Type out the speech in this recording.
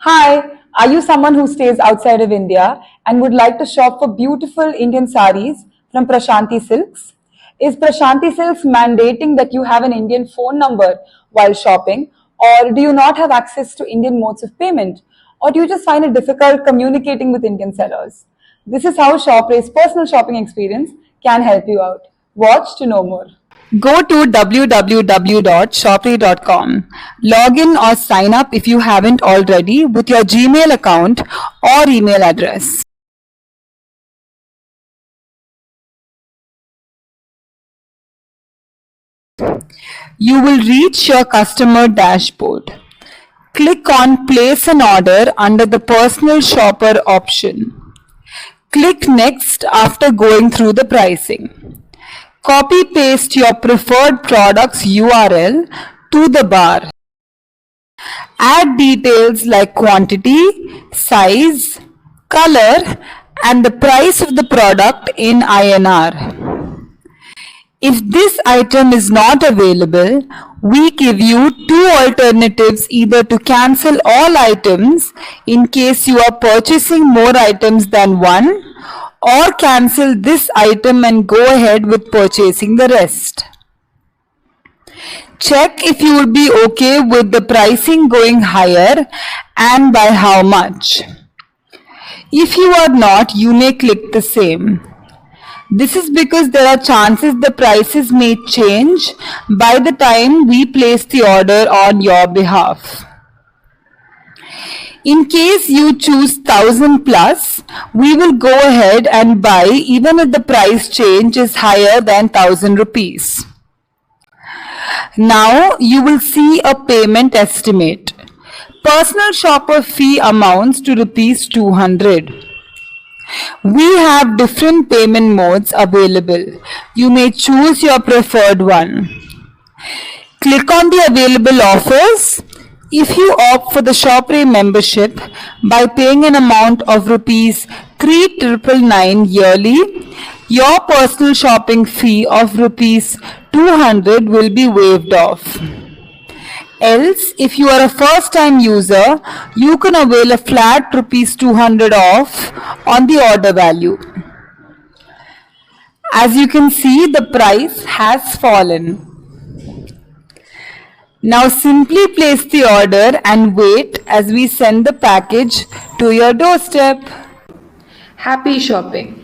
Hi, are you someone who stays outside of India and would like to shop for beautiful Indian sarees from Prashanti Silks? Is Prashanti Silks mandating that you have an Indian phone number while shopping, or do you not have access to Indian modes of payment, or do you just find it difficult communicating with Indian sellers? This is how Shopre's personal shopping experience can help you out. Watch to know more. Go to www.shoppre.com. Log in or sign up if you haven't already with your Gmail account or email address. You will reach your customer dashboard. Click on Place an Order under the Personal Shopper option. Click Next after going through the pricing. Copy paste your preferred product's URL to the bar. Add details like quantity, size, color, and the price of the product in INR. If this item is not available, we give you two alternatives, either to cancel all items in case you are purchasing more items than one, or cancel this item and go ahead with purchasing the rest. Check if you would be okay with the pricing going higher and by how much. If you are not, you may click the same. This is because there are chances the prices may change by the time we place the order on your behalf. In case you choose 1000 plus, we will go ahead and buy even if the price change is higher than 1000 rupees. Now you will see a payment estimate. Personal shopper fee amounts to rupees 200. We have different payment modes available. You may choose your preferred one. Click on the available offers. If you opt for the Shoppre membership by paying an amount of rupees 3,999 yearly, your personal shopping fee of rupees 200 will be waived off. Else, if you are a first-time user, you can avail a flat rupees 200 off on the order value. As you can see, the price has fallen. Now simply place the order and wait as we send the package to your doorstep. Happy shopping!